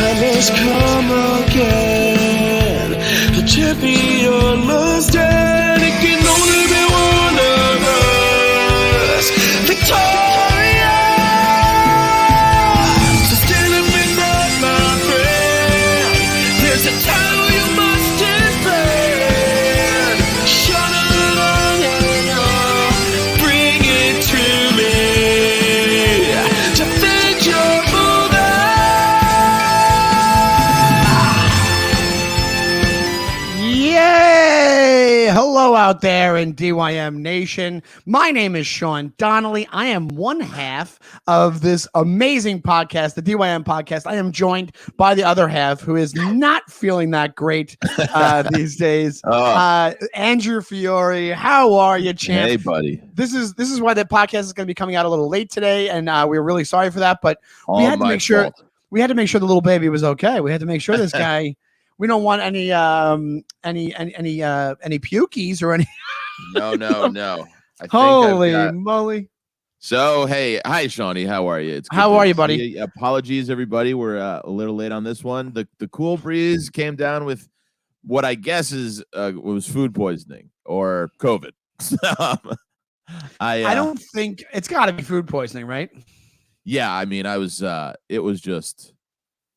time has come again. The champion must stand. It can only be one of us. Victoria! So stand up and fight, my friend. There's a title you must defend. Shut it on and on. Bring it to me. Defend your Yay! Hello out there in DYM Nation. My name is Sean Donnelly. I am one half of this amazing podcast, the DYM podcast. I am joined by the other half, who is not feeling that great these days. Andrew Fiore, how are you, champ? Hey, buddy. This is why the podcast is going to be coming out a little late today, and we're really sorry for that. But we had to make sure the little baby was okay. We had to make sure this guy. We don't want any pukies or any. No. Holy moly! So hey, hi, Shawnee. How are you? How are you, buddy? Apologies, everybody. We're a little late on this one. The cool breeze came down with what I guess is was food poisoning or COVID. I don't think it's got to be food poisoning, right? Yeah, I mean, it was just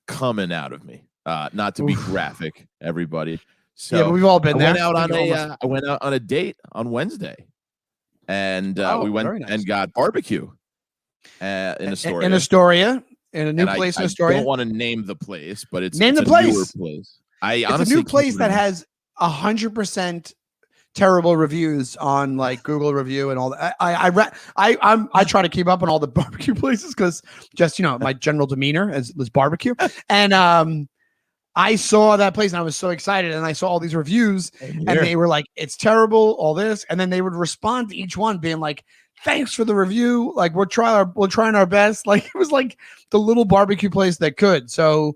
coming out of me. Not to be graphic, everybody. So yeah, but we've all been there. I went out on a date on Wednesday, and we went and got barbecue in Astoria. In Astoria, in a new place in Astoria. I don't want to name the place, but it's the newer place. It's a new place that has 100% terrible reviews on like Google review and all that. I try to keep up on all the barbecue places because just my general demeanor was barbecue, and I saw that place and I was so excited, and I saw all these reviews and they were like, it's terrible, all this, and then they would respond to each one being like, thanks for the review, like we're trying our best. Like it was like the little barbecue place that could. So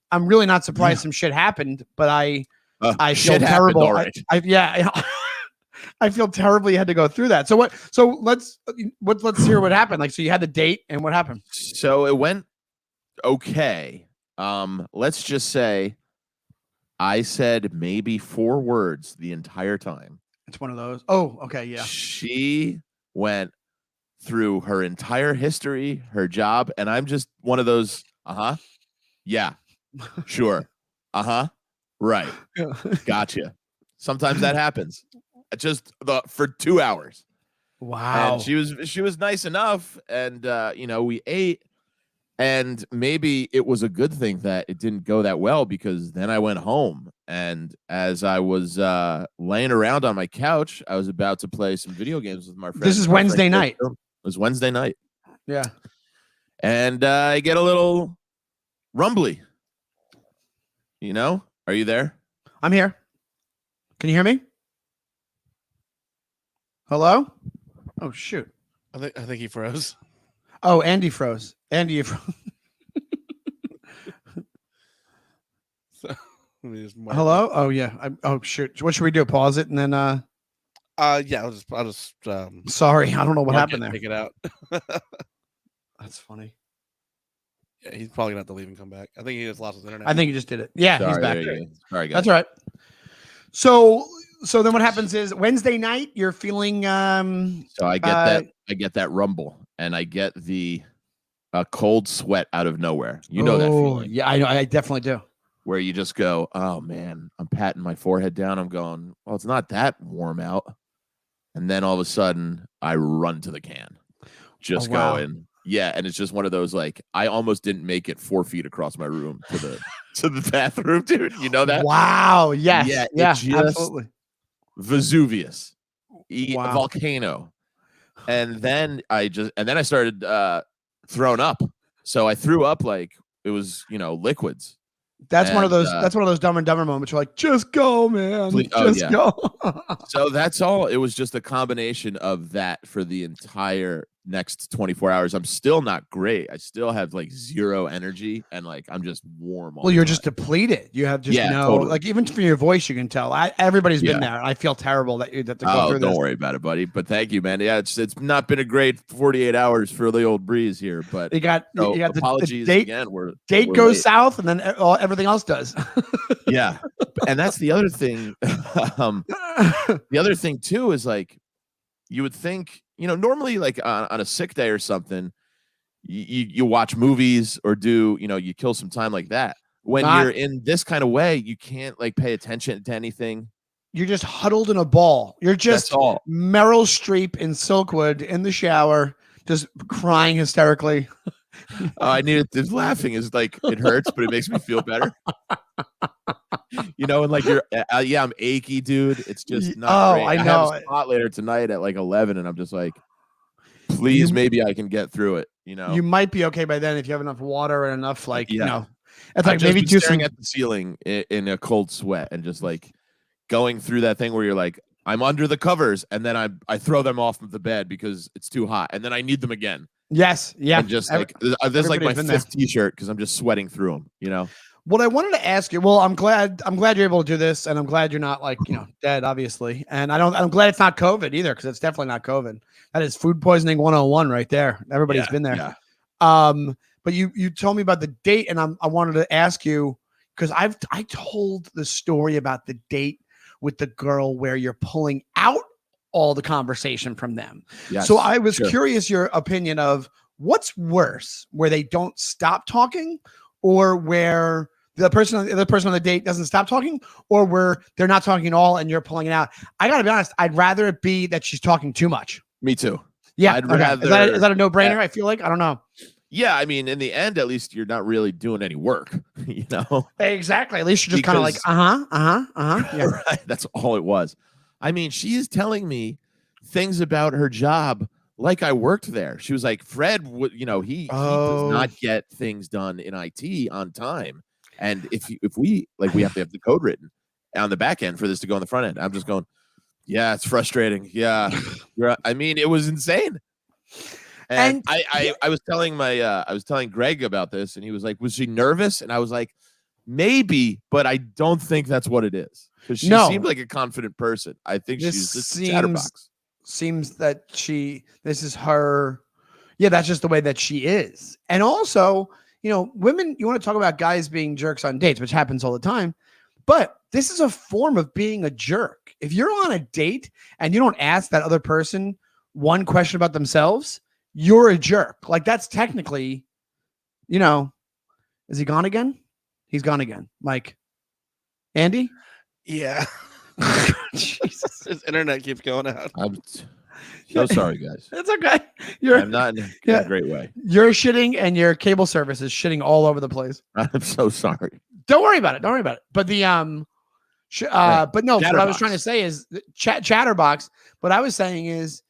I'm really not surprised some shit happened, but I feel terrible. Right. I feel terribly had to go through that. So let's hear what happened. Like, so you had the date and what happened? So it went okay. Let's just say I said maybe 4 words the entire time. It's one of those. Oh, okay. Yeah. She went through her entire history, her job. And I'm just one of those. Yeah, sure. Right. Gotcha. Sometimes that happens. Just for 2 hours. Wow. And she was nice enough. And, we ate. And maybe it was a good thing that it didn't go that well, because then I went home, and as I was laying around on my couch, I was about to play some video games with my friend. This is Wednesday night. It was Wednesday night. Yeah. And I get a little rumbly. Are you there? I'm here. Can you hear me? Hello? Oh, shoot. I think he froze. Oh, Andy froze. Andy, you froze. Hello? Oh, yeah. Oh, shoot. What should we do? Pause it and then yeah, I'll just sorry, I don't know what happened there. Take it out. That's funny. Yeah, he's probably gonna have to leave and come back. I think he just lost his internet. I think he just did it. Yeah, Sorry, he's back. Sorry, guys. That's all right. So then what happens is Wednesday night, you're feeling So I get that rumble, and I get the cold sweat out of nowhere. You know that feeling. Yeah, I definitely do. Where you just go, oh man, I'm patting my forehead down. I'm going, well, it's not that warm out. And then all of a sudden I run to the can. Just going. Yeah, and it's just one of those, like, I almost didn't make it 4 feet across my room to the bathroom, dude. You know that? Wow. Yes. Yeah, absolutely. Vesuvius. Volcano. And then I started throwing up. So I threw up like it was, liquids. That's one of those Dumb and Dumber moments. You're like, just go, man. Go. So that's all. It was just a combination of that for the entire next 24 hours, I'm still not great. I still have like zero energy and like I'm just warm. Well, you're just depleted. You have just totally. like even from your voice, you can tell. Everybody's been there. I feel terrible that you have to go through this. Don't worry about it, buddy. But thank you, man. Yeah, it's not been a great 48 hours for the old breeze here, but you got apologies the date, again. Date we're goes late. south, and then everything else does. Yeah, and that's the other thing. The other thing too is like you would think, normally like on a sick day or something, you watch movies or you kill some time like that. When you're in this kind of way, you can't like pay attention to anything. You're just huddled in a ball. You're just Meryl Streep in Silkwood in the shower, just crying hysterically. I needed this. Laughing is like it hurts, but it makes me feel better. And like I'm achy, dude. It's just not great. I know. I have a spot later tonight at like 11, and I'm just like, please, maybe I can get through it. You might be okay by then if you have enough water and enough like it's like maybe do staring at the ceiling in a cold sweat and just like going through that thing where you're like, I'm under the covers, and then I throw them off of the bed because it's too hot, and then I need them again. Yes, yeah. And just like this is like my 5th t-shirt because I'm just sweating through them. What I wanted to ask you, well, I'm glad you're able to do this, and I'm glad you're not like dead, obviously, and I'm glad it's not COVID either, because it's definitely not COVID. That is food poisoning 101 right there. Everybody's been there. Yeah. But you told me about the date, and I wanted to ask you because I told the story about the date with the girl where you're pulling out all the conversation from them. Yes, so I was curious your opinion of what's worse, where they don't stop talking, or where the other person on the date doesn't stop talking, or where they're not talking at all and you're pulling it out. I gotta be honest, I'd rather it be that she's talking too much. Me too. Yeah. I'd rather, is that a no-brainer? I feel like, I don't know. Yeah, I mean, in the end, at least you're not really doing any work, Exactly. At least you're just kind of like, Yeah. Right. That's all it was. I mean, she is telling me things about her job like I worked there. She was like, Fred, he does not get things done in IT on time. And if we have to have the code written on the back end for this to go on the front end. I'm just going, yeah, it's frustrating. Yeah. I mean, it was insane. And I was telling Greg about this, and he was like, was she nervous? And I was like, maybe, but I don't think that's what it is. Because she seemed like a confident person. I think she's just a chatterbox. Seems that this is her. Yeah, that's just the way that she is. And also, women, you want to talk about guys being jerks on dates, which happens all the time. But this is a form of being a jerk. If you're on a date and you don't ask that other person one question about themselves, you're a jerk. Like, that's technically, is he gone again? He's gone again. Mike, Andy? Yeah. Jesus. His internet keeps going out. I'm so sorry, guys. It's okay. I'm not in a great way. You're shitting, and your cable service is shitting all over the place. I'm so sorry. Don't worry about it. But the but no. What I was trying to say is chatterbox. What I was saying is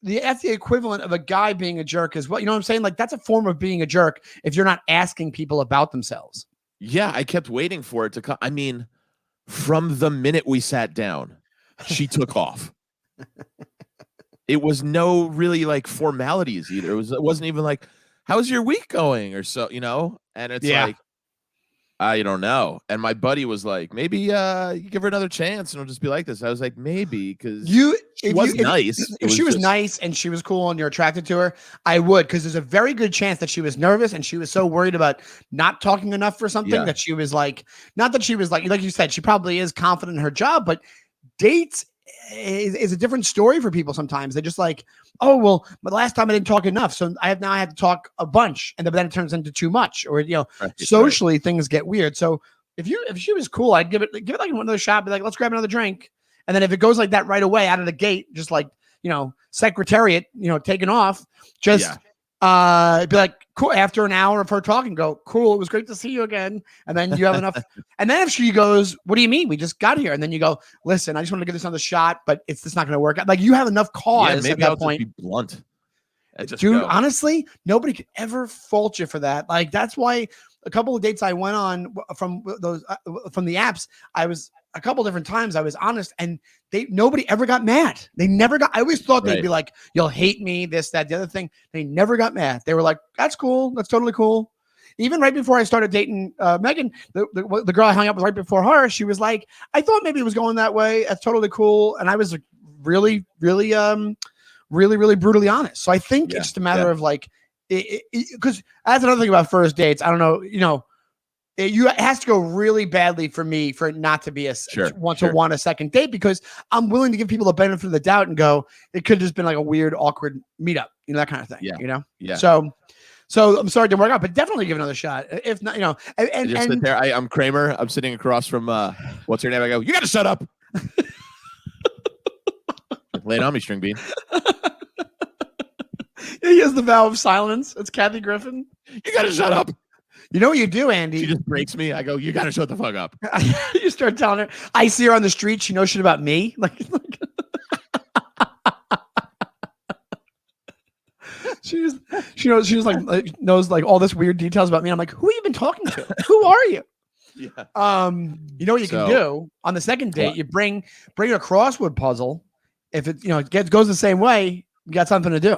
that's the equivalent of a guy being a jerk as well. You know what I'm saying? Like, that's a form of being a jerk if you're not asking people about themselves. Yeah, I kept waiting for it to come. I mean, from the minute we sat down, she took off. It was no really like formalities either. It wasn't even like, how's your week going or so, and it's like, I don't know. And my buddy was like, maybe you give her another chance and it'll just be like this. I was like, maybe, because she was nice. If she was nice and she was cool and you're attracted to her, I would, because there's a very good chance that she was nervous and she was so worried about not talking enough for something that she was like, not that she was like you said, she probably is confident in her job, but dates is a different story for people sometimes. They're just like, oh, well, but last time I didn't talk enough, so I have to talk a bunch, and then it turns into too much, or socially things get weird. So if she was cool, I'd give it like another shot, be like, let's grab another drink, and then if it goes like that right away out of the gate, just like secretariat, taking off, just be like, cool. After an hour of her talking, go, cool, it was great to see you again. And then you have enough. And then if she goes, what do you mean? We just got here. And then you go, listen, I just want to give this another shot, but it's just not going to work out. Like, you have enough cause at that point. Just be blunt. Dude, honestly, nobody could ever fault you for that. Like, that's why a couple of dates I went on from those from the apps, I was a couple different times. I was honest, and nobody ever got mad. They never got. I always thought they'd be like, "You'll hate me," this, that, the other thing. They never got mad. They were like, "That's cool. That's totally cool." Even right before I started dating Megan, the girl I hung up with right before her, she was like, "I thought maybe it was going that way. That's totally cool." And I was like, really, really, really brutally honest. So I think it's just a matter of like, because that's another thing about first dates. I don't know, it has to go really badly for me for it not to be want a second date, because I'm willing to give people the benefit of the doubt and go, it could have just been like a weird, awkward meetup, that kind of thing. Yeah. So I'm sorry it didn't work out, but definitely give it another shot. If not, and sit there. I'm Kramer. I'm sitting across from what's her name? I go, you got to shut up. Lay it on me, string bean. He has the vow of silence. It's Kathy Griffin. You got to shut up. You know what you do, Andy? She just breaks me. I go, you got to shut the fuck up. You start telling her. I see her on the street. She knows shit about me. She knows like all this weird details about me. I'm like, who have you been talking to? Who are you? Yeah. You know what you can do on the second date? You bring a crossword puzzle. If it goes the same way, you got something to do.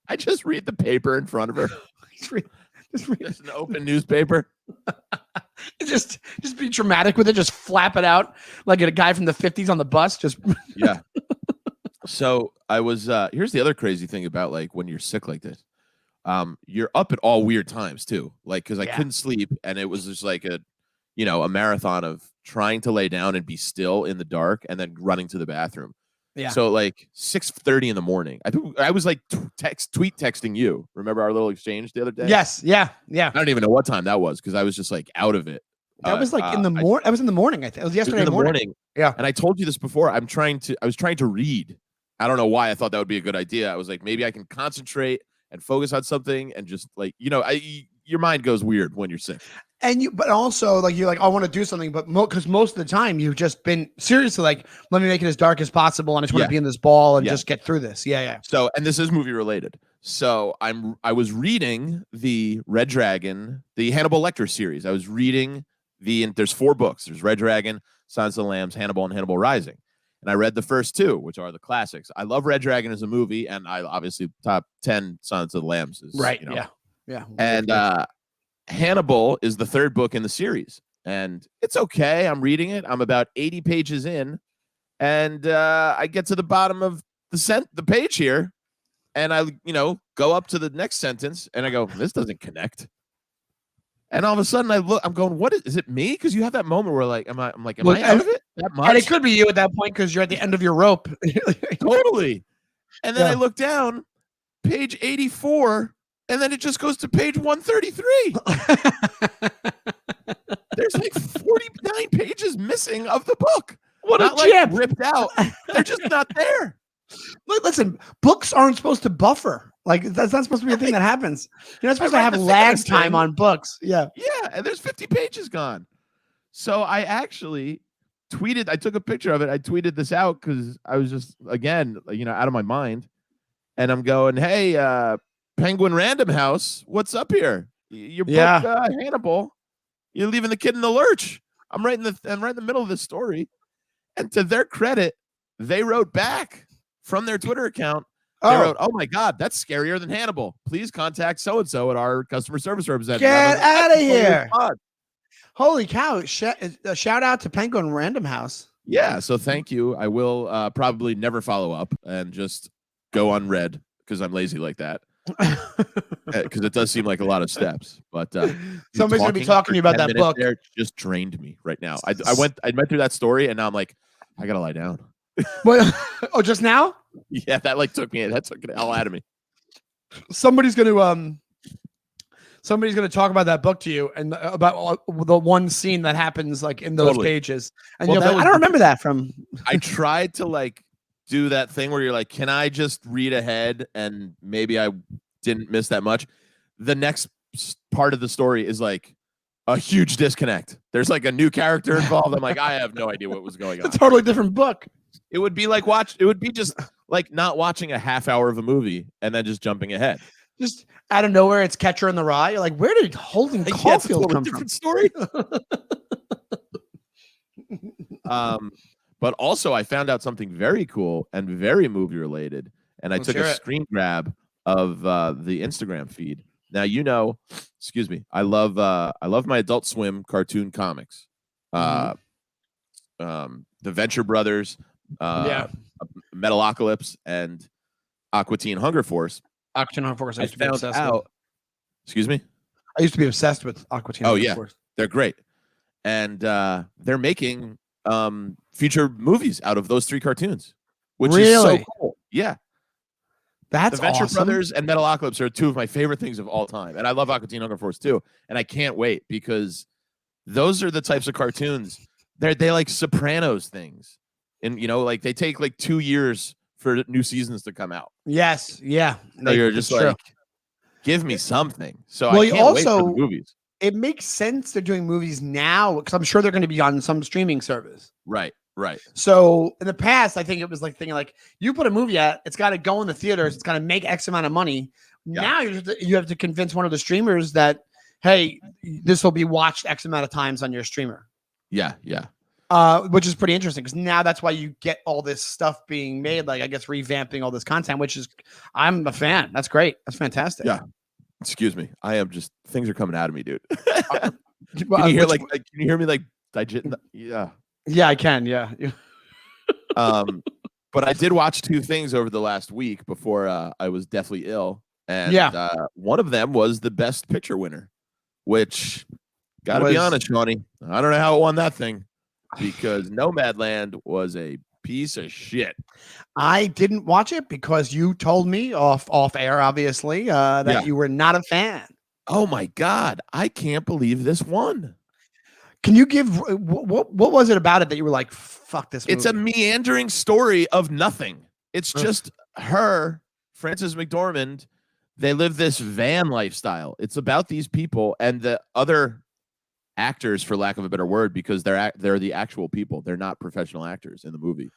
I just read the paper in front of her. Just read an open newspaper. just be dramatic with it. Just flap it out like a guy from the 50s on the bus. Just yeah. So I was. Here's the other crazy thing about like when you're sick like this. You're up at all weird times too. Like because I couldn't sleep, and it was just like a marathon of trying to lay down and be still in the dark, and then running to the bathroom. Yeah. So like 6:30 in the morning, I think I was like tweet texting you. Remember our little exchange the other day? Yes. Yeah. I don't even know what time that was because I was just like out of it. That was like in the morning. I was in the morning. I think it was yesterday morning. Yeah. And I told you this before. I was trying to read. I don't know why I thought that would be a good idea. I was like, maybe I can concentrate and focus on something and just like your mind goes weird when you're sick. But also like you're like, I want to do something, but because most of the time you've just been seriously like, let me make it as dark as possible, and I just want to be in this ball and just get through this. Yeah. So, and this is movie related. So I was reading the Red Dragon, the Hannibal Lecter series. I was reading there's 4 books. There's Red Dragon, Silence of the Lambs, Hannibal, and Hannibal Rising. And I read the first 2, which are the classics. I love Red Dragon as a movie, and I obviously top 10 Silence of the Lambs is right. Yeah. And Hannibal is the 3rd book in the series, and it's okay. I'm reading it. I'm about 80 pages in, and I get to the bottom of the page here, and I go up to the next sentence, and I go, this doesn't connect. And all of a sudden, I'm going, what is it me? Because you have that moment where am I out of it that much? And it could be you at that point because you're at the end of your rope. Totally. And then I look down, page 84. And then it just goes to page 133. There's like 49 pages missing of the book. What a gem! Like ripped out. They're just not there. Listen, books aren't supposed to buffer. Like that's not supposed to be a thing that happens. You're not supposed to have lag time on books. Yeah. Yeah, and there's 50 pages gone. So I actually tweeted. I took a picture of it. I tweeted this out because I was just again, out of my mind. And I'm going, hey. Penguin Random House, what's up here? Your book, Hannibal. You're leaving the kid in the lurch. I'm right in the middle of this story, and to their credit, they wrote back from their Twitter account. They wrote, "Oh my God, that's scarier than Hannibal. Please contact so and so at our customer service representative." Get out of here! Holy cow! Shout out to Penguin Random House. Yeah, so thank you. I will probably never follow up and just go unread because I'm lazy like that. Because it does seem like a lot of steps, but somebody's gonna be talking to you about that book. There just drained me right now. I went through that story, and now I'm like, I gotta lie down. Just now? Yeah, that took it all out of me. Somebody's gonna talk about that book to you and about the one scene that happens like in those pages, and you're like, I don't remember that from. I tried to do that thing where you're like, can I just read ahead and maybe I didn't miss that much. The next part of the story is like a huge disconnect. There's like a new character involved. I'm like, I have no idea what was going on. A totally different book. It would be just like not watching a half hour of a movie and then just jumping ahead. Just out of nowhere, it's Catcher in the Rye. You're like, where did Holden Caulfield come different from? story. But also I found out something very cool and very movie related, and I took a screen grab of the Instagram feed. Now, excuse me, I love my Adult Swim cartoon comics. The Venture Brothers, Metalocalypse, and Aqua Teen Hunger Force. Aqua Teen Hunger Force, I used to be obsessed with. Excuse me? I used to be obsessed with Aqua Teen Hunger Force. They're great. And they're making future movies out of those 3 cartoons, which is so cool. Yeah. That's the Venture awesome. Brothers and Metalocalypse are 2 of my favorite things of all time. And I love Aqua Teen Hunger Force too. And I can't wait because those are the types of cartoons. They like Sopranos things. And like they take like 2 years for new seasons to come out. Yes. Yeah. So you're just like, give me something. So I can't wait for the movies. It makes sense they're doing movies now because I'm sure they're going to be on some streaming service. Right. So in the past, I think it was like thinking like you put a movie out, it's got to go in the theaters, it's got to make X amount of money. Yeah. Now you have to convince one of the streamers that, hey, this will be watched X amount of times on your streamer. Yeah. Which is pretty interesting because now that's why you get all this stuff being made, like I guess revamping all this content, which is I'm a fan. That's great. That's fantastic. Yeah. Excuse me. I am just things are coming out of me, dude. Can you hear me like digit? Yeah. Yeah, I can. Yeah. But I did watch 2 things over the last week before I was deathly ill, and one of them was the Best Picture winner, which gotta be honest, Shawnee, I don't know how it won that thing because Nomadland was a piece of shit. I didn't watch it because you told me off air, obviously, that you were not a fan. Oh my God, I can't believe this won. Can you give what was it about it that you were like, fuck this movie? It's a meandering story of nothing. It's just her, Frances McDormand. They live this van lifestyle. It's about these people and the other actors, for lack of a better word, because they're the actual people. They're not professional actors in the movie.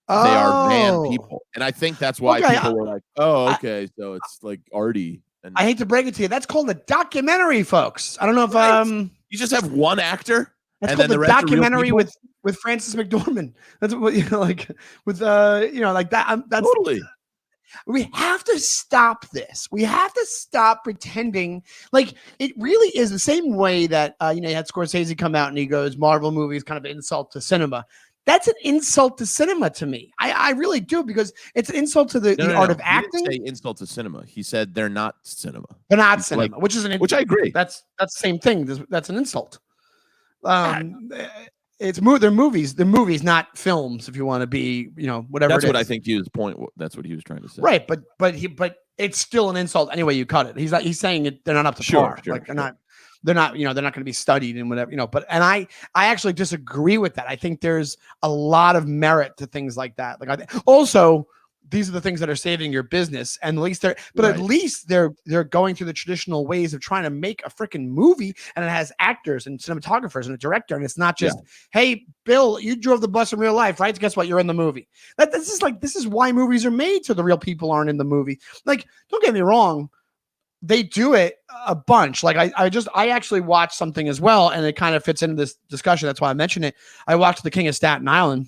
They are van people. And I think that's why people were like, oh, okay, so it's like arty. And I hate to break it to you. That's called a documentary, folks. I don't know if you just have one actor. That's called the documentary with Frances McDormand. That's what like with like that. That's totally. We have to stop this. We have to stop pretending like it really is the same way that you had Scorsese come out and he goes, Marvel movies kind of an insult to cinema. That's an insult to cinema to me. I really do because it's an insult to the art of acting. He didn't say insult to cinema. He said they're not cinema. They're not cinema, which I agree. That's the same thing. That's an insult. They're movies. They're movies, not films. If you want to be, whatever. That's what I think his point. That's what he was trying to say. Right, but it's still an insult anyway. You cut it. He's saying they're not up to par. They're not. They're not going to be studied and whatever. I actually disagree with that. I think there's a lot of merit to things like that. Like also. These are the things that are saving your business, and at least they're going through the traditional ways of trying to make a freaking movie, and it has actors and cinematographers and a director, and it's not just, hey, Bill, you drove the bus in real life, right? Guess what? You're in the movie. This is why movies are made, so the real people aren't in the movie. Like, don't get me wrong, they do it a bunch. Like I actually watched something as well, and it kind of fits into this discussion. That's why I mentioned it. I watched The King of Staten Island.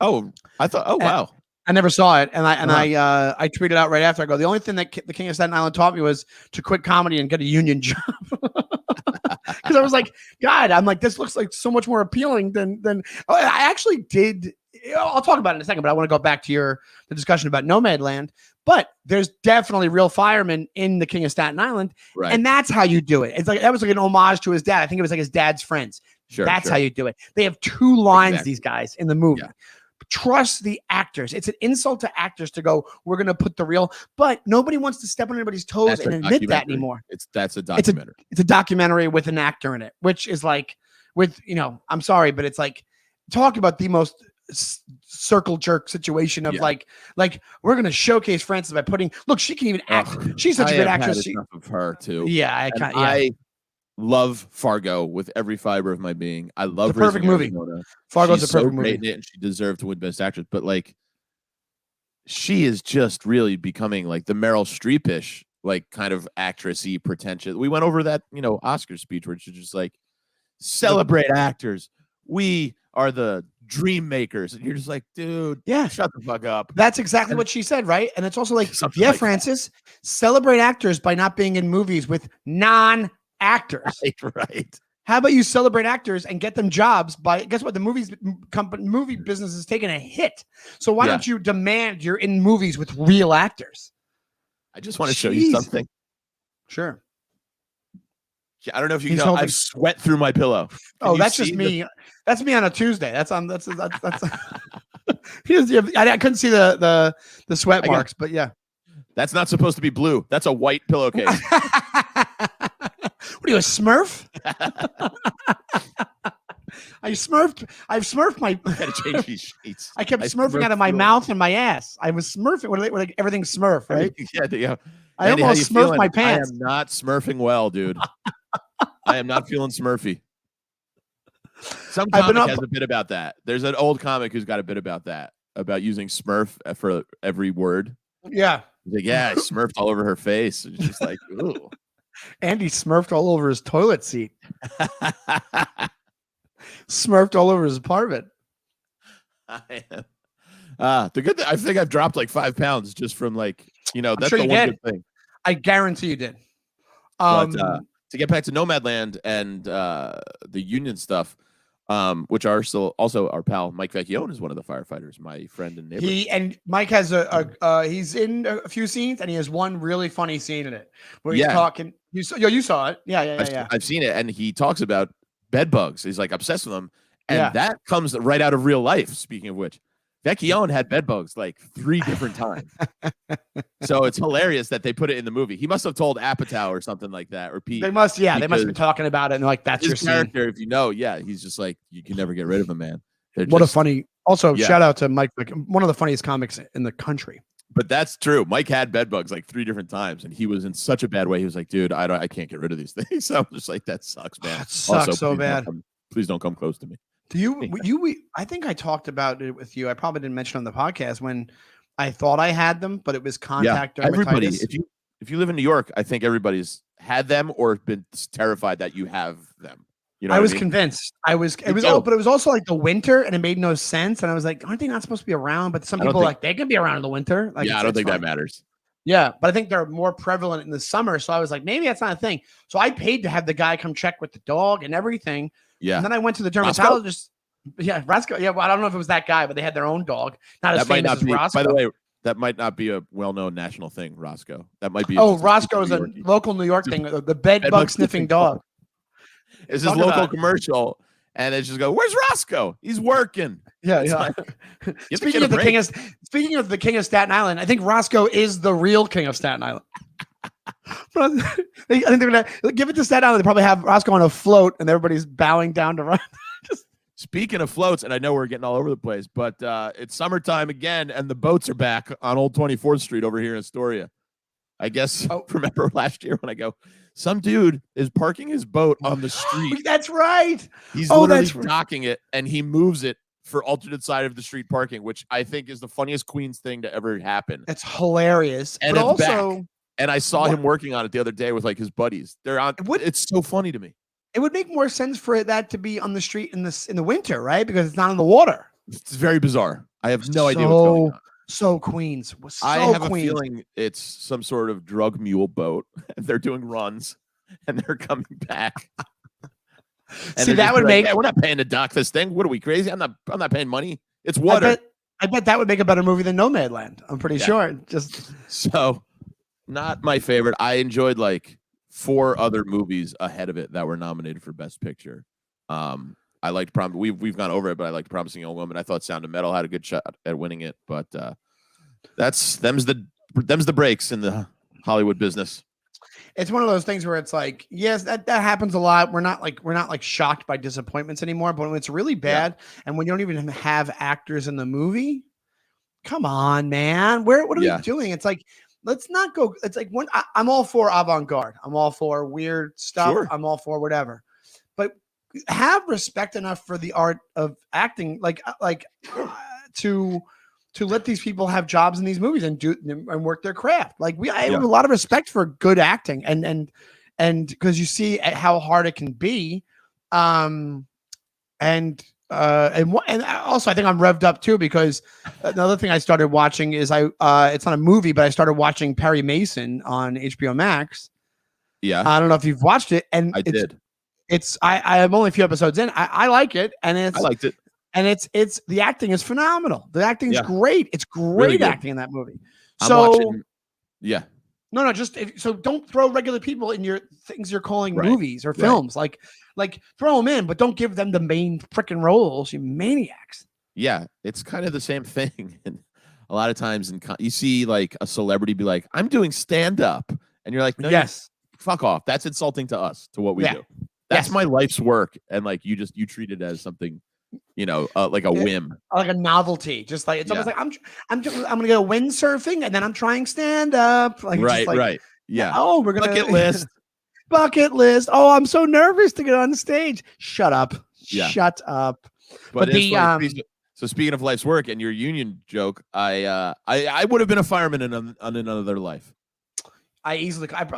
Oh, I thought, oh wow. I never saw it, and I tweeted out right after. I go, the only thing that the King of Staten Island taught me was to quit comedy and get a union job. Because I was like, God, I'm like, this looks like so much more appealing than I actually did. I'll talk about it in a second, but I want to go back to the discussion about Nomadland. But there's definitely real firemen in the King of Staten Island, right. And that's how you do it. It's like that was like an homage to his dad. I think it was like his dad's friends. That's how you do it. They have 2 lines, these guys in the movie. Yeah. Trust the actors. It's an insult to actors to go, we're going to put the real, but nobody wants to step on anybody's toes and admit that anymore. That's a documentary. It's a documentary with an actor in it, which is like I'm sorry, but it's like talk about the most circle jerk situation of like we're going to showcase Frances by look, she can even act. She's such a good actress. Enough of her too. Yeah. I love Fargo with every fiber of my being. I love the perfect movie. Fargo's a perfect movie. And she deserved to win Best Actress, but like she is just really becoming like the Meryl Streep-ish like kind of actress-y pretentious. We went over that, Oscar speech where she's just like, celebrate actors. We are the dream makers. And you're just like, dude, shut the fuck up. That's exactly what she said, right? And it's also like, Francis, that. Celebrate actors by not being in movies with non-actors. Right. How about you celebrate actors and get them jobs by, guess what? The movie business is taking a hit. So why don't you demand you're in movies with real actors? I just want to show you something. Sure. Yeah, I don't know if you can tell. I've sweat through my pillow. That's just me. That's me on a Tuesday. That's I couldn't see the sweat marks, but yeah. That's not supposed to be blue. That's a white pillowcase. What are you, a Smurf? I've smurfed my. I gotta change these sheets. I kept smurfing out of my mouth and my ass. I was smurfing. Like everything's Smurf, right? Yeah. I Andy, almost smurfed my pants. I am not smurfing well, dude. I am not feeling Smurfy. Some comic has a bit about that. There's an old comic who's got a bit about that, about using Smurf for every word. Yeah. He's like, I smurfed all over her face. It's just like, ooh. Andy smurfed all over his toilet seat. Smurfed all over his apartment. I am. The good thing, I think I've dropped like 5 pounds just from that's sure the you one did. good thing. I guarantee you did. But to get back to Nomadland and the union stuff, which are still also our pal Mike Vecchione is one of the firefighters, my friend and neighbor. Mike has he's in a few scenes, and he has one really funny scene in it where he's talking. You saw it, yeah. I've seen it, and he talks about bed bugs. He's like obsessed with them, and that comes right out of real life. Speaking of which, Vecchione had bed bugs like 3 different times. So it's hilarious that they put it in the movie. He must have told Apatow or something like that, or Pete. They must be talking about it, and like, that's your character. scene. If he's just like, you can never get rid of him, man. Shout out to Mike, one of the funniest comics in the country. But that's true. Mike had bed bugs like 3 different times, and he was in such a bad way. He was like, dude, I can't get rid of these things. So I'm just like, that sucks, man. It sucks so bad. Please don't come close to me. I think I talked about it with you. I probably didn't mention on the podcast when I thought I had them, but it was contact dermatitis. Everybody, if you live in New York, I think everybody's had them or been terrified that you have them. I was convinced. But it was also like the winter, and it made no sense. And I was like, aren't they not supposed to be around? But some people they can be around in the winter. Like, I don't think that matters. Yeah, but I think they're more prevalent in the summer. So I was like, maybe that's not a thing. So I paid to have the guy come check with the dog and everything. Yeah. And then I went to the dermatologist. Roscoe? Yeah, Roscoe. Yeah, well, I don't know if it was that guy, but they had their own dog. Not as famous as Roscoe. By the way, that might not be a well-known national thing, Roscoe. That might be. Roscoe is a local New York thing. The bed bug sniffing dog. It's his local commercial, and it just go, "Where's Roscoe? He's working." Yeah. Like, speaking of the king of Staten Island, I think Roscoe is the real king of Staten Island. I think they're gonna give it to Staten Island. They probably have Roscoe on a float, and everybody's bowing down to run. Speaking of floats, and I know we're getting all over the place, but it's summertime again, and the boats are back on Old 24th Street over here in Astoria. I guess remember last year when I go, some dude is parking his boat on the street. That's right. He's literally docking it, and he moves it for alternate side of the street parking, which I think is the funniest Queens thing to ever happen. It's hilarious. And but it's also back. And I saw him working on it the other day with like his buddies. It's so funny to me. It would make more sense for that to be on the street in the winter, right? Because it's not in the water. It's very bizarre. I have no idea what's going on. So Queens. I have a feeling it's some sort of drug mule boat. And they're doing runs and they're coming back. And see, that would make we're not paying to dock this thing. What are we, crazy? I'm not paying money. It's water. I bet that would make a better movie than Nomadland. I'm pretty sure. So not my favorite. I enjoyed like 4 other movies ahead of it that were nominated for Best Picture. I liked we've gone over it, but I liked Promising Young Woman. I thought Sound of Metal had a good shot at winning it, but them's the breaks in the Hollywood business. It's one of those things where it's like, yes, that happens a lot. We're not like shocked by disappointments anymore, but when it's really bad and when you don't even have actors in the movie, come on, man. What are we doing? It's like, let's not go. It's like I'm all for avant-garde. I'm all for weird stuff. Sure. I'm all for whatever. But have respect enough for the art of acting, to to let these people have jobs in these movies and work their craft. Like I have Yeah. a lot of respect for good acting and because you see how hard it can be. And also I think I'm revved up too, because another thing I started watching is it's not a movie, but I started watching Perry Mason on HBO Max. Yeah. I don't know if you've watched it, and I did. I am only a few episodes in. I like it, and I liked it. and it's the acting is phenomenal. The acting is great. It's Really great good. acting in that movie. I'm So watching. Yeah. no, so don't throw regular people in your things you're calling Right. movies or films. Like throw them in, but don't give them the main freaking roles. You maniacs. Yeah, it's kind of the same thing. And a lot of times you see like a celebrity be like, "I'm doing stand up," and you're like, "No, Yes. fuck off. That's insulting to us, to what we Yeah. do. That's Yes. my life's work." And like you treat it as something, like a whim, like a novelty. Just like it's almost like I'm gonna go windsurfing and then I'm trying stand up. Like right, just like, right, yeah. Oh, we're gonna bucket list. bucket list. Oh, I'm so nervous to get on stage. Shut up. Yeah. Shut up. But the so speaking of life's work and your union joke, I would have been a fireman on another life. I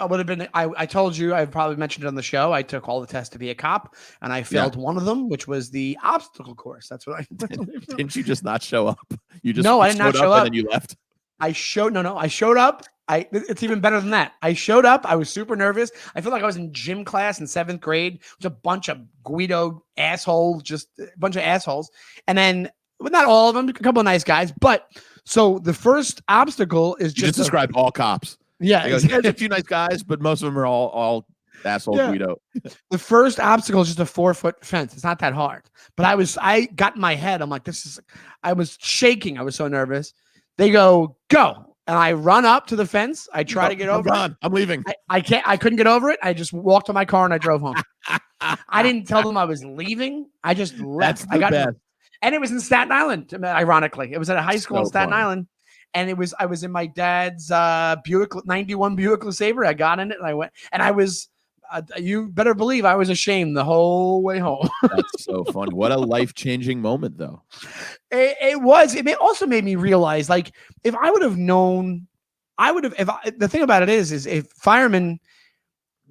would have been. I told you, I've probably mentioned it on the show. I took all the tests to be a cop, and I failed one of them, which was the obstacle course. That's what I didn't you just not show up? You just I did not show up, and then you left. I showed up. It's even better than that. I showed up. I was super nervous. I feel like I was in gym class in 7th grade. It was a bunch of Guido assholes, just a bunch of assholes. And then, well, not all of them, a couple of nice guys. But so the first obstacle is You just described all cops. Yeah, there's a few nice guys, but most of them are all asshole Guido. The first obstacle is just a 4-foot fence. It's not that hard. But I got in my head. I'm like, I was shaking. I was so nervous. They go. And I run up to the fence. I try to get over it. I'm leaving. I couldn't get over it. I just walked to my car and I drove home. I didn't tell them I was leaving. I just left. And it was in Staten Island, ironically. It was at a high school in Staten Island. And I was in my dad's Buick 91 Buick LeSabre. I got in it and I went, and I was you better believe I was ashamed the whole way home. That's so funny. What a life-changing moment, though. It was. It also made me realize, like, if I would have known, the thing about it is if firemen,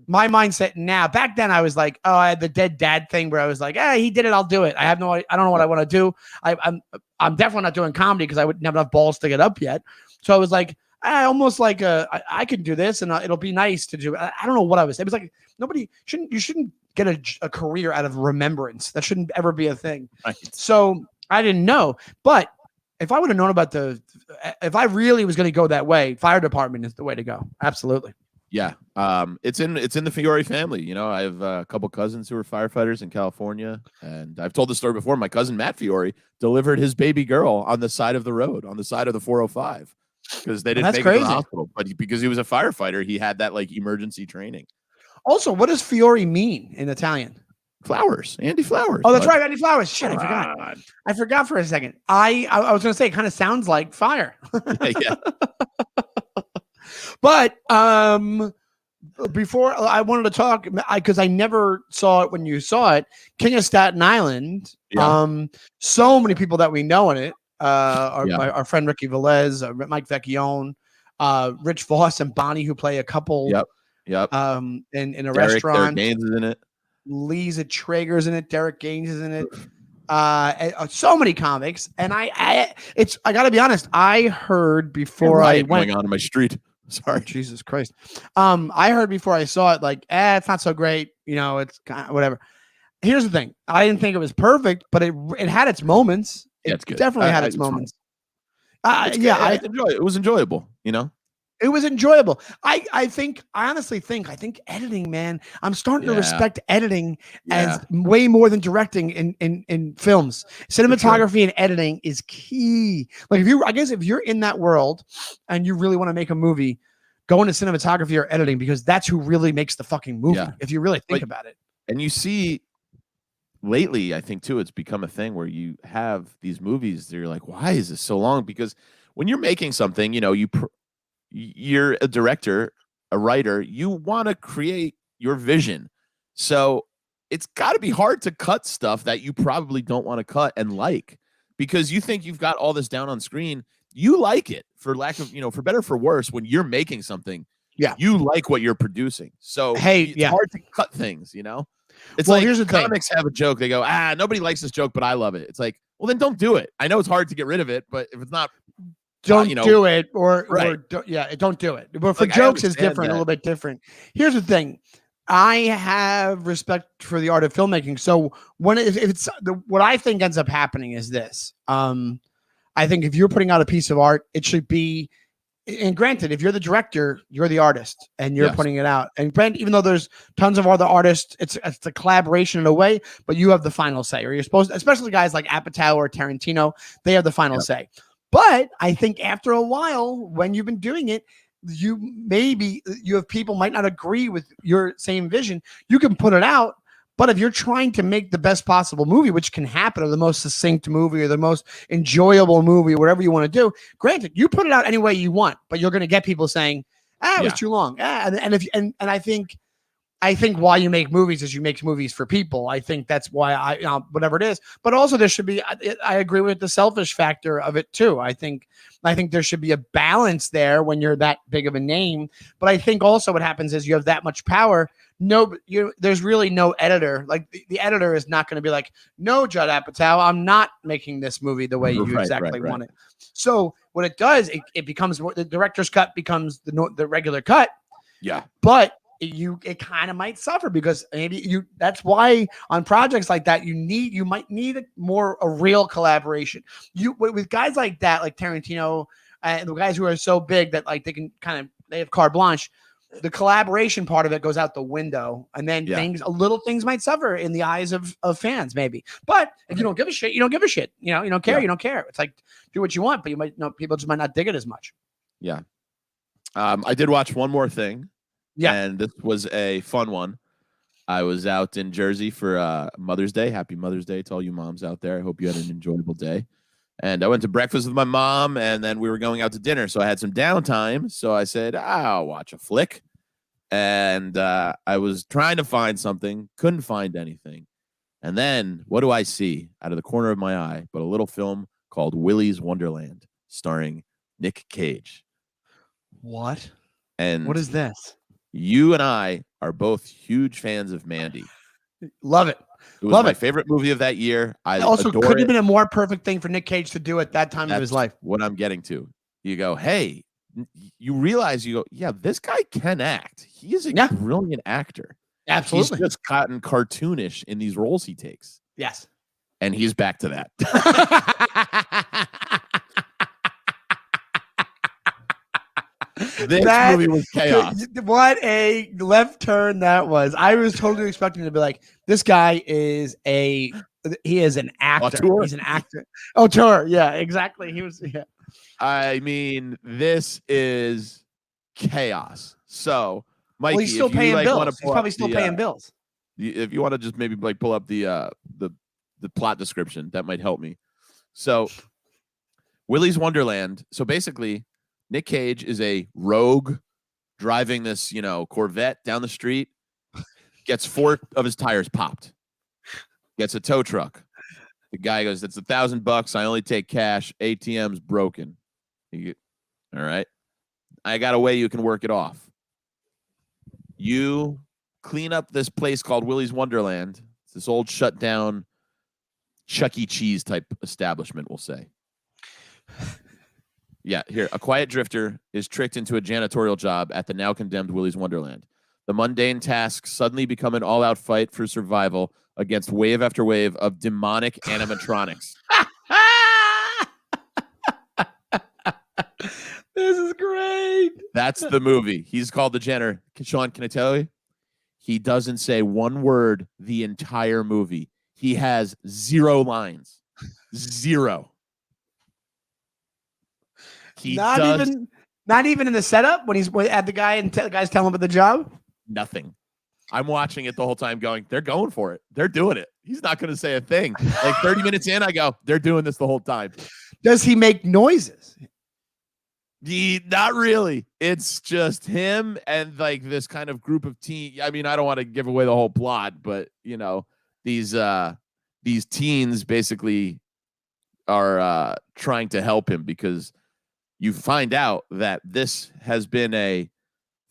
my mindset now, back then I was like, oh, I had the dead dad thing where I was like, he did it, I'll do it. I don't know what I want to do. I'm definitely not doing comedy because I wouldn't have enough balls to get up yet. So I was like, almost like I can do this and it'll be nice to do. I don't know what I was. It was like you shouldn't get a career out of remembrance. That shouldn't ever be a thing. Right. So I didn't know, but if I would have known about if I really was going to go that way, fire department is the way to go. Absolutely. Yeah. It's in the Fiore family. I have a couple cousins who are firefighters in California, and I've told the story before. My cousin Matt Fiore delivered his baby girl on the side of the road, on the side of the 405. Because they didn't make it to the hospital, but because he was a firefighter, he had that like emergency training. Also, what does Fiore mean in Italian? Flowers, Andy Flowers. Oh, that's right, Andy Flowers. Shit, I forgot. I forgot for a second. I was going to say it kind of sounds like fire. Yeah. But before I wanted to talk, because I never saw it when you saw it. King of Staten Island. Yeah. So many people that we know in it. Our friend Ricky Velez, Mike Vecchione, Rich Voss, and Bonnie, who play a couple. Yep. In a restaurant. Derek Gaines is in it. Lisa Traeger's in it. Derek Gaines is in it. So many comics, and I got to be honest. I heard before I went going on in my street. Sorry, Jesus Christ. I heard before I saw it, like, it's not so great. It's kind of whatever. Here's the thing. I didn't think it was perfect, but it had its moments. It's good. Definitely had its moments. I enjoy it. It was enjoyable, It was enjoyable. I honestly think editing, man. I'm starting to respect editing as way more than directing in films. Cinematography and editing is key. Like if you're in that world and you really want to make a movie, go into cinematography or editing, because that's who really makes the fucking movie. Yeah. If you really think about it. And you see lately, I think too, it's become a thing where you have these movies that you're like, why is this so long? Because when you're making something, you're a director, a writer, you want to create your vision. So it's got to be hard to cut stuff that you probably don't want to cut and like, because you think you've got all this down on screen. You like it, for lack of, for better or for worse, when you're making something, you like what you're producing. So it's hard to cut things, It's like here's the comics have a joke. They go, nobody likes this joke, but I love it. It's like, well, then don't do it. I know it's hard to get rid of it, but if it's not, don't do it, don't do it. But for Like, jokes, it's different, a little bit different. Here's the thing. I have respect for the art of filmmaking. So what I think ends up happening is this. I think if you're putting out a piece of art, it should be, and granted, if you're the director, you're the artist and you're putting it out. And even though there's tons of other artists, it's a collaboration in a way, but you have the final say, or you're supposed to, especially guys like Apatow or Tarantino, they have the final say. But I think after a while, when you've been doing it, you have people might not agree with your same vision. You can put it out, but if you're trying to make the best possible movie, which can happen, or the most succinct movie, or the most enjoyable movie, whatever you want to do, granted, you put it out any way you want, but you're going to get people saying, it was too long. And I think why you make movies is you make movies for people. I think that's why whatever it is, but also there should be, I agree with the selfish factor of it too. I think there should be a balance there when you're that big of a name. But I think also what happens is you have that much power. There's really no editor. Like the editor is not going to be like, no, Judd Apatow, I'm not making this movie the way you exactly want it. So what it does, it becomes the director's cut becomes the regular cut. Yeah. But it kind of might suffer because that's why on projects like that, you might need a real collaboration. With guys like that, like Tarantino and the guys who are so big that like they have carte blanche. The collaboration part of it goes out the window, and then little things might suffer in the eyes of fans, maybe. But if you don't give a shit, you don't give a shit. You don't care. You don't care. It's like, do what you want, but people just might not dig it as much. Yeah. I did watch one more thing. Yeah. And this was a fun one. I was out in Jersey for Mother's Day. Happy Mother's Day to all you moms out there. I hope you had an enjoyable day. And I went to breakfast with my mom, and then we were going out to dinner. So I had some downtime. So I said, I'll watch a flick. And I was trying to find something, couldn't find anything. And then what do I see out of the corner of my eye but a little film called Willy's Wonderland, starring Nick Cage. What? And what is this? You and I are both huge fans of Mandy. Love it. It was my favorite movie of that year. I also couldn't have been a more perfect thing for Nick Cage to do at that time of his life. What I'm getting to. You go, hey, you realize this guy can act. He is a brilliant actor. Absolutely. He's just gotten cartoonish in these roles he takes. Yes. And he's back to that. This movie was chaos. What a left turn that was. I was totally expecting to be like, this guy is he is an actor. Auteur. He's an actor. Auteur. Yeah, exactly. He was. Yeah. I mean, this is chaos. So, Mikey, he's still paying bills. He's probably still paying bills. If you want to just maybe pull up the plot description, that might help me. So, Willy's Wonderland. So basically, Nick Cage is a rogue driving this, Corvette down the street, gets 4 of his tires popped, gets a tow truck. The guy goes, "That's $1,000. I only take cash. ATM's broken." All right. I got a way you can work it off. You clean up this place called Willy's Wonderland. It's this old shut down Chuck E. Cheese type establishment, we'll say. Yeah, here. A quiet drifter is tricked into a janitorial job at the now condemned Willy's Wonderland. The mundane tasks suddenly become an all-out fight for survival against wave after wave of demonic animatronics. This is great. That's the movie. He's called the janitor. Sean, can I tell you? He doesn't say one word the entire movie. He has 0 lines. 0. Not even in the setup when he's at the guy and the guy's telling him about the job. Nothing. I'm watching it the whole time going, they're going for it. They're doing it. He's not going to say a thing. Like 30 minutes in, I go, they're doing this the whole time. Does he make noises? Not really. It's just him and like this kind of group of teens. I mean, I don't want to give away the whole plot, but these teens basically are trying to help him, because you find out that this has been a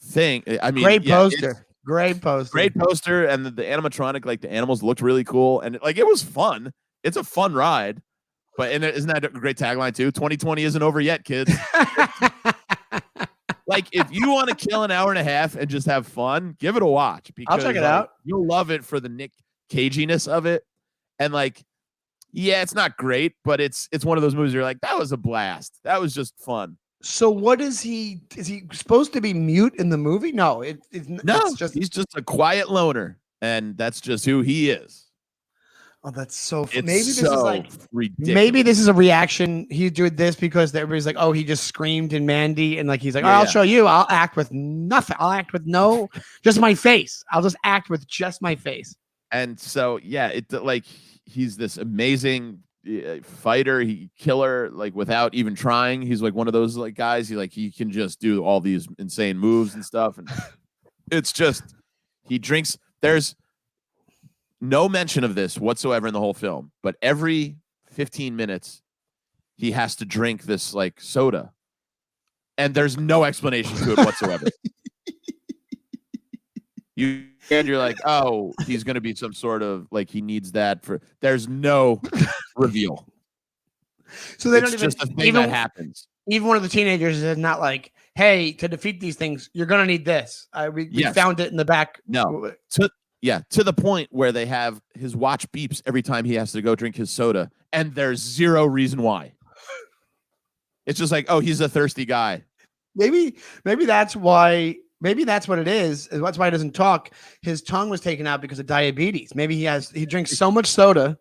thing. I mean, great poster. Great poster. And the animatronic, like the animals looked really cool, and it was fun. It's a fun ride. But isn't that a great tagline too? 2020 isn't over yet, kids. Like, if you want to kill an hour and a half and just have fun, give it a watch. Because I'll check it out. You'll love it for the Nick Caginess of it. And like, yeah, it's not great, but it's one of those movies where you're like, that was a blast. That was just fun. So what is he supposed to be mute in the movie? No, it's he's just a quiet loner, and that's just who he is. Oh, that's so It's maybe this so is like ridiculous. Maybe this is a reaction. He did this because everybody's like, oh, he just screamed in Mandy, and like he's like, I'll show you. I'll act with nothing. I'll act with just my face. I'll just act with just my face. And so he's this amazing fighter, killer, like without even trying. He's like one of those like guys. He can just do all these insane moves and stuff, and it's just he drinks. There's no mention of this whatsoever in the whole film, but every 15 minutes he has to drink this like soda, and there's no explanation to it whatsoever. You're like, oh, he's going to be some sort of like he needs that for. There's no reveal. So it's just a thing that happens. Even one of the teenagers is not like, hey, to defeat these things, you're going to need this. We found it in the back. No. To the point where they have his watch beeps every time he has to go drink his soda, and there's zero reason why. It's just like, oh, he's a thirsty guy. Maybe that's why. Maybe that's what it is. That's why he doesn't talk. His tongue was taken out because of diabetes. Maybe he drinks so much soda.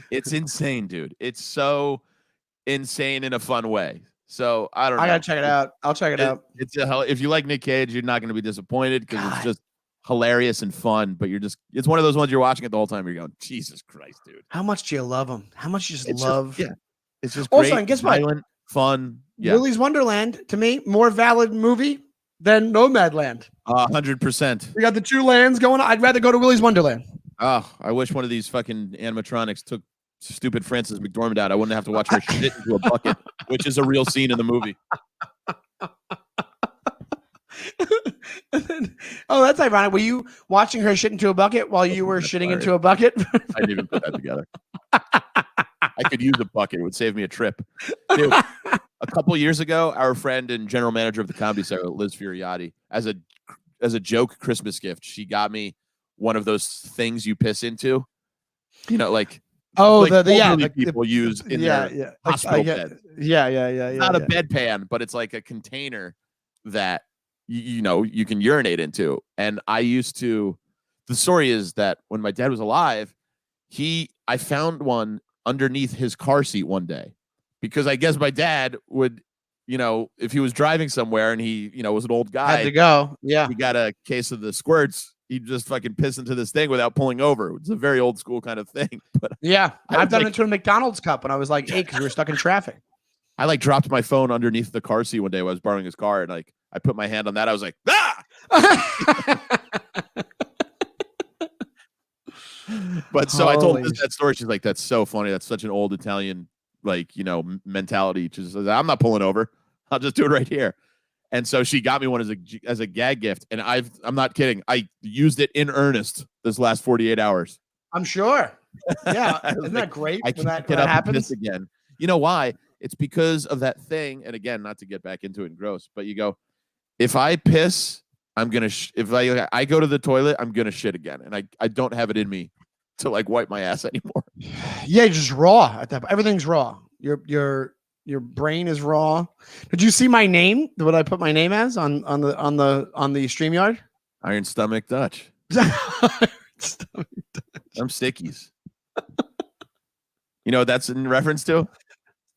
It's insane, dude. It's so insane in a fun way. So I don't know. I gotta check it out. I'll check it out. It's a hell. If you like Nick Cage, you're not going to be disappointed because it's just hilarious and fun. But it's one of those ones you're watching it the whole time. You're going, Jesus Christ, dude. How much do you love him? How much you just love? It's just also, great, and guess violent, what? Fun. Yeah. Willy's Wonderland, to me, more valid movie than Nomadland. 100%. We got the two lands going. I'd rather go to Willy's Wonderland. Oh, I wish one of these fucking animatronics took stupid Frances McDormand out. I wouldn't have to watch her shit into a bucket, which is a real scene in the movie. That's ironic. Were you watching her shit into a bucket while you were shitting into a bucket? I didn't even put that together. I could use a bucket. It would save me a trip. Dude, a couple years ago, our friend and general manager of the Comedy Cellar, Liz Furiati, as a joke Christmas gift, she got me one of those things you piss into. You know, like people use in their hospital bed. It's not a bedpan, but it's like a container that you can urinate into. And I used to. The story is that when my dad was alive, I found one underneath his car seat one day, because I guess my dad would, if he was driving somewhere and he, was an old guy, had to go. Yeah. He got a case of the squirts. He'd just fucking piss into this thing without pulling over. It's a very old school kind of thing. But yeah, I've done it to a McDonald's cup when I was like 8 because we were stuck in traffic. I like dropped my phone underneath the car seat one day when I was borrowing his car, and like I put my hand on that. I was like, ah! But so I told Liz that story. She's like, that's so funny. That's such an old Italian, mentality. She says, I'm not pulling over. I'll just do it right here. And so she got me one as a gag gift. And I'm not kidding. I used it in earnest this last 48 hours. I'm sure. Yeah. Isn't that great? I can't get up and piss again. You know why? It's because of that thing. And again, not to get back into it and gross, but you go, if I piss, I'm going to, if I go to the toilet, I'm going to shit again. And I don't have it in me to wipe my ass anymore. Yeah. Just raw at that point. Everything's raw. Your brain is raw. Did you see my name? What I put my name as on the StreamYard? Iron Stomach Dutch. I'm Stickies. You know what that's in reference to?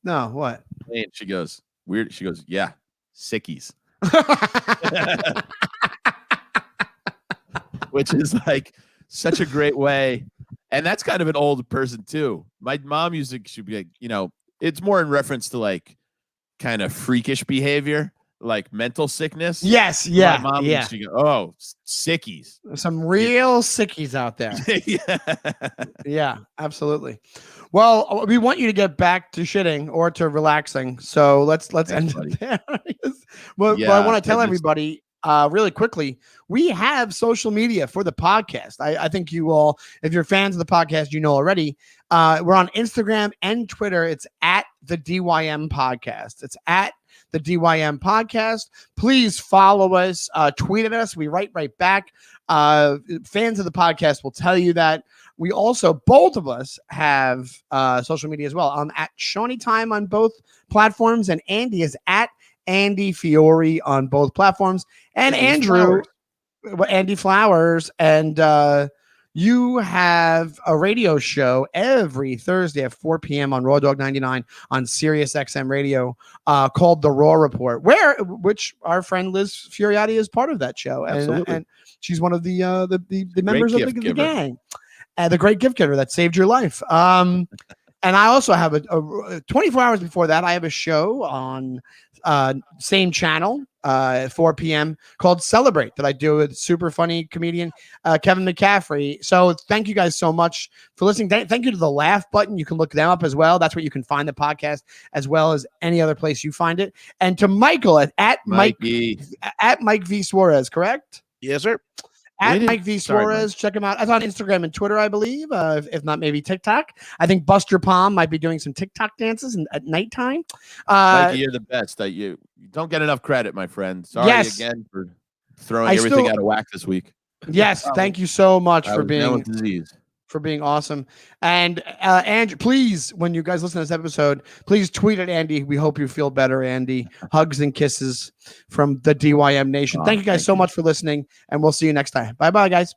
No, what? And she goes, weird. She goes, yeah, sickies. Which is such a great way. And that's kind of an old person too. My mom used to, she'd be like, it's more in reference to kind of freakish behavior like mental sickness. Yes, My yeah, mom yeah. used to go, "Oh, sickies." Some real sickies out there. Yeah. Yeah, absolutely. Well, we want you to get back to shitting or to relaxing. So let's Thanks, end buddy. it there. But I want to tell everybody really quickly, we have social media for the podcast. I think you all, if you're fans of the podcast, you know already. We're on Instagram and Twitter. It's at the DYM podcast. It's at the DYM podcast. Please follow us, tweet at us. We write right back. Fans of the podcast will tell you that. We also, both of us have social media as well. I'm at Shawnee Time on both platforms, and Andy is at Andy Fiore on both platforms. And Andrew, Andy Flowers, and you have a radio show every Thursday at 4 p.m. on Raw Dog 99 on Sirius XM Radio called The Raw Report, which our friend Liz Furiotti is part of that show. And she's one of the members of the gang. The great gift giver that saved your life. And I also have a 24 hours before that, I have a show on same channel at 4 p.m. called Celebrate that I do with super funny comedian Kevin McCaffrey. So thank you guys so much for listening. Thank you to the Laugh Button. You can look them up as well. That's where you can find the podcast as well as any other place you find it. And to Michael at Mike V Suarez, correct? Yes, sir. At Mike V Suarez, check him out. That's on Instagram and Twitter, I believe. If not, maybe TikTok. I think Buster Palm might be doing some TikTok dances at nighttime. Mikey, you're the best. You don't get enough credit, my friend. Sorry again for throwing everything out of whack this week. Yes, thank you so much for being disease. For being awesome. And Andrew, please, when you guys listen to this episode, please tweet at Andy. We hope you feel better, Andy. Hugs and kisses from the DYM Nation. Thank you guys so much for listening, and we'll see you next time. Bye-bye, guys.